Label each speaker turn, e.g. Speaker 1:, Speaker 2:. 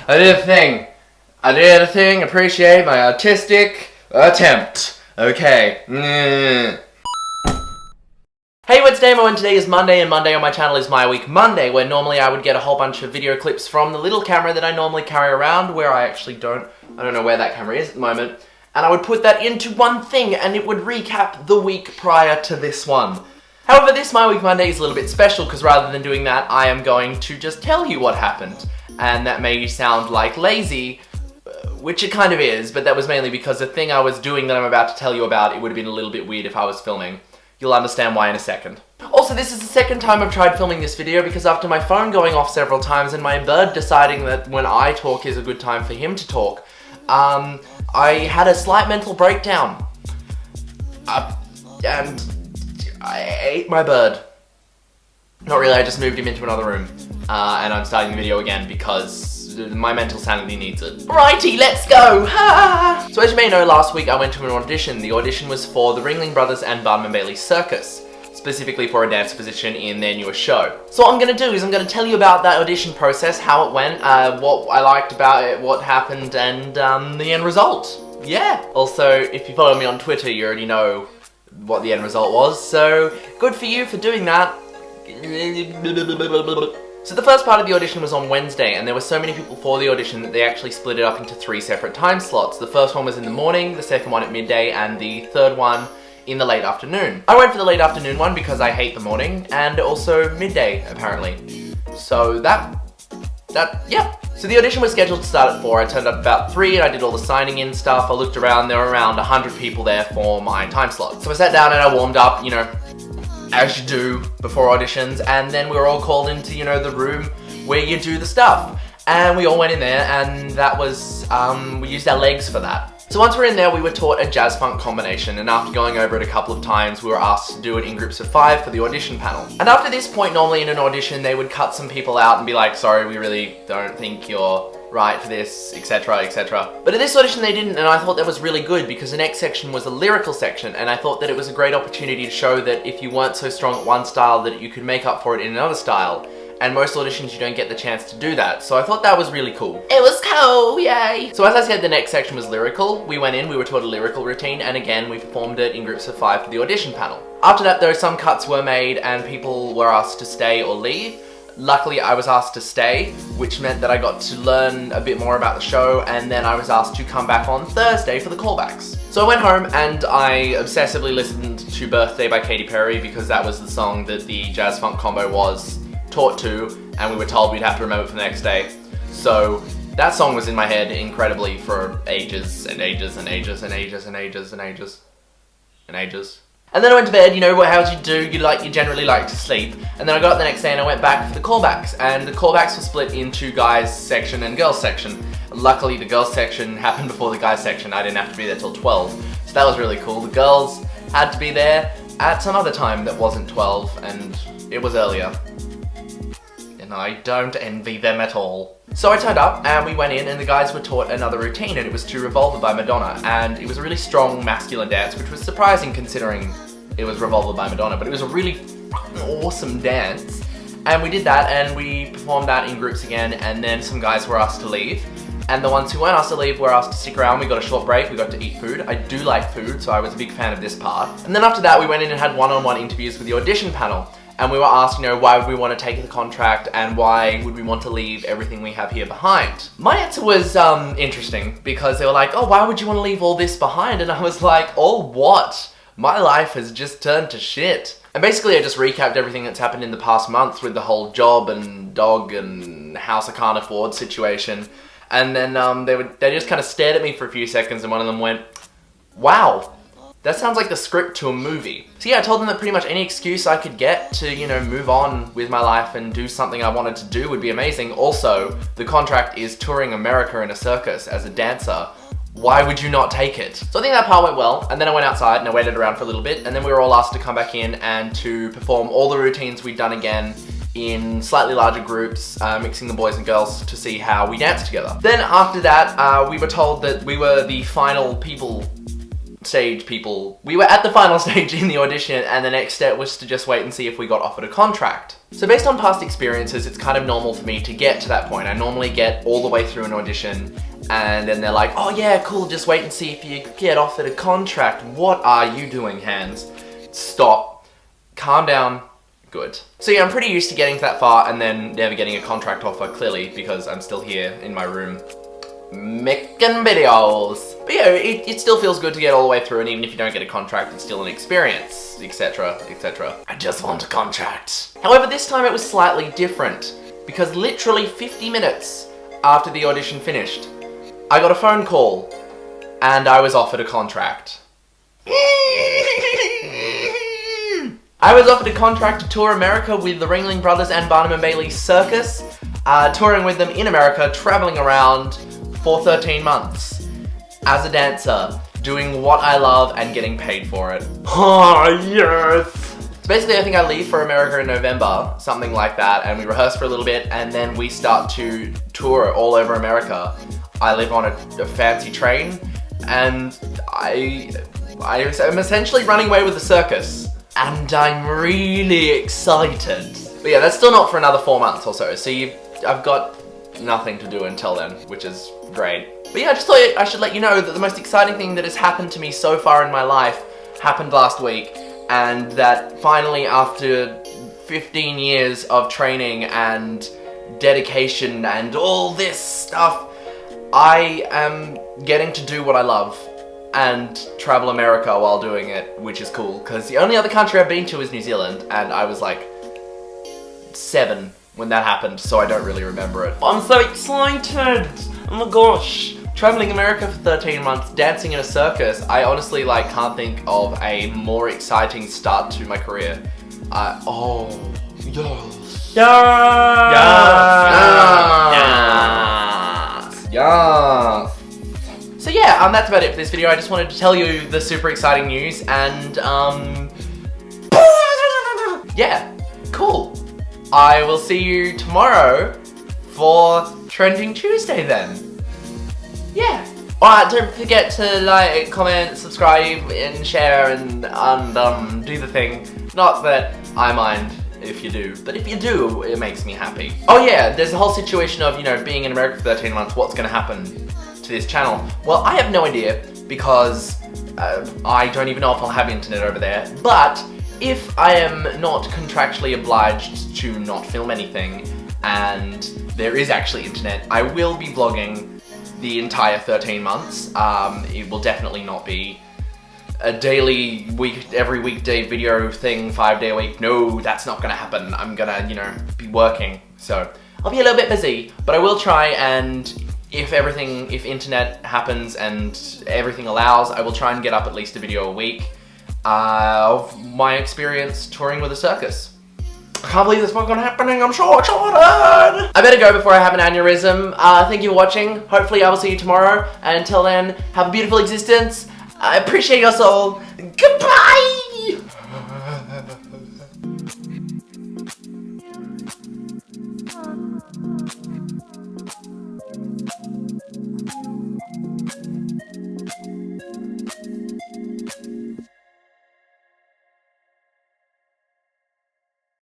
Speaker 1: I did a thing, appreciate my artistic attempt. Okay. Hey, what's Damo, and today is Monday, and Monday on my channel is MyWeekMonday, where normally I would get a whole bunch of video clips from the little camera that I normally carry around, where I actually don't know where that camera is at the moment, and I would put that into one thing, and it would recap the week prior to this one. However, this MyWeekMonday is a little bit special, because rather than doing that, I am going to just tell you what happened. And that may sound like lazy, which it kind of is, but that was mainly because the thing I was doing that I'm about to tell you about, it would have been a little bit weird if I was filming. You'll understand why in a second. Also, this is the second time I've tried filming this video because after my phone going off several times and my bird deciding that when I talk is a good time for him to talk, I had a slight mental breakdown. And I ate my bird. Not really, I just moved him into another room. And I'm starting the video again because my mental sanity needs it. Righty, let's go! So as you may know, last week I went to an audition. The audition was for the Ringling Brothers and Barnum & Bailey Circus, specifically for a dance position in their newest show. So what I'm going to do is I'm going to tell you about that audition process, how it went, what I liked about it, what happened, and the end result. Yeah! Also, if you follow me on Twitter, you already know what the end result was, so good for you for doing that. So the first part of the audition was on Wednesday, and there were so many people for the audition that they actually split it up into 3 separate time slots. The first one was in the morning, the second one at midday, and the third one in the late afternoon. I went for the late afternoon one because I hate the morning, and also midday, apparently. So yeah. So the audition was scheduled to start at 4, I turned up about 3, and I did all the signing in stuff. I looked around, there were around 100 people there for my time slot. So I sat down and I warmed up, you know, as you do before auditions, and then we were all called into, you know, the room where you do the stuff. And we all went in there, and that was, we used our legs for that. So once we were in there, we were taught a jazz-funk combination, and after going over it a couple of times, we were asked to do it in groups of 5 for the audition panel. And after this point, normally in an audition, they would cut some people out and be like, sorry, we really don't think you're right for this, etc, etc. But at this audition they didn't, and I thought that was really good because the next section was a lyrical section, and I thought that it was a great opportunity to show that if you weren't so strong at one style that you could make up for it in another style. And most auditions you don't get the chance to do that, so I thought that was really cool. It was cool, yay! So as I said, the next section was lyrical. We went in, we were taught a lyrical routine, and again we performed it in groups of 5 for the audition panel. After that, though, some cuts were made and people were asked to stay or leave. Luckily, I was asked to stay, which meant that I got to learn a bit more about the show, and then I was asked to come back on Thursday for the callbacks. So I went home and I obsessively listened to Birthday by Katy Perry because that was the song that the jazz-funk combo was taught to, and we were told we'd have to remember for the next day. So that song was in my head incredibly for ages and ages and ages and ages and ages and ages and ages. And then I went to bed, you know, how you do, you generally like to sleep. And then I got up the next day and I went back for the callbacks. And the callbacks were split into guys section and girls section. Luckily the girls section happened before the guys section. I didn't have to be there till 12. So that was really cool. The girls had to be there at some other time that wasn't 12, and it was earlier. And I don't envy them at all. So I turned up and we went in and the guys were taught another routine, and it was to Revolver by Madonna, and it was a really strong masculine dance, which was surprising considering it was Revolver by Madonna, but it was a really fucking awesome dance. And we did that and we performed that in groups again, and then some guys were asked to leave. And the ones who weren't asked to leave were asked to stick around. We got a short break, we got to eat food. I do like food, so I was a big fan of this part. And then after that we went in and had one-on-one interviews with the audition panel. And we were asked, you know, why would we want to take the contract and why would we want to leave everything we have here behind? My answer was interesting because they were like, oh, why would you want to leave all this behind? And I was like, oh, what? My life has just turned to shit. And basically I just recapped everything that's happened in the past month with the whole job and dog and house I can't afford situation. And then they just kind of stared at me for a few seconds, and one of them went, wow. That sounds like the script to a movie. So yeah, I told them that pretty much any excuse I could get to, you know, move on with my life and do something I wanted to do would be amazing. Also, the contract is touring America in a circus as a dancer. Why would you not take it? So I think that part went well, and then I went outside and I waited around for a little bit, and then we were all asked to come back in and to perform all the routines we'd done again in slightly larger groups, mixing the boys and girls to see how we danced together. Then after that, we were told that we were the final people stage people, we were at the final stage in the audition, and the next step was to just wait and see if we got offered a contract. So based on past experiences, it's kind of normal for me to get to that point. I normally get all the way through an audition, and then they're like, oh yeah, cool, just wait and see if you get offered a contract. What are you doing, Hans? Stop. Calm down. Good. So yeah, I'm pretty used to getting to that far and then never getting a contract offer, clearly, because I'm still here in my room making videos. But yeah, it still feels good to get all the way through, and even if you don't get a contract, it's still an experience, etc, etc. I just want a contract. However, this time it was slightly different, because literally 50 minutes after the audition finished, I got a phone call, and I was offered a contract. I was offered a contract to tour America with the Ringling Brothers and Barnum and Bailey Circus, touring with them in America, traveling around for 13 months as a dancer, doing what I love and getting paid for it. Oh, yes! So basically, I think I leave for America in November, something like that, and we rehearse for a little bit, and then we start to tour all over America. I live on a fancy train, and I'm essentially running away with the circus. And I'm really excited. But yeah, that's still not for another 4 months or so. So I've got nothing to do until then, which is great. But yeah, I just thought I should let you know that the most exciting thing that has happened to me so far in my life happened last week. And that finally, after 15 years of training and dedication and all this stuff, I am getting to do what I love and travel America while doing it, which is cool, because the only other country I've been to is New Zealand, and I was like 7 when that happened, so I don't really remember it. I'm so excited! Oh my gosh! Traveling America for 13 months, dancing in a circus, I honestly can't think of a more exciting start to my career. Oh, yes! Yes! Yes! Yes! So yeah, that's about it for this video. I just wanted to tell you the super exciting news, and yeah, cool. I will see you tomorrow for Trending Tuesday then. Yeah. Alright, don't forget to like, comment, subscribe, and share, and do the thing. Not that I mind if you do, but if you do, it makes me happy. Oh yeah, there's the whole situation of, being in America for 13 months, what's gonna happen to this channel? Well, I have no idea, because I don't even know if I'll have internet over there, but if I am not contractually obliged to not film anything, and there is actually internet, I will be vlogging the entire 13 months. It will definitely not be a daily, every weekday video thing, 5 day a week. No, that's not gonna happen. I'm gonna, be working. So I'll be a little bit busy, but I will try, and if internet happens and everything allows, I will try and get up at least a video a week of my experience touring with a circus. I can't believe this fucking happening, I'm so excited! I better go before I have an aneurysm. Thank you for watching. Hopefully I will see you tomorrow, and until then, have a beautiful existence. I appreciate us all. Goodbye!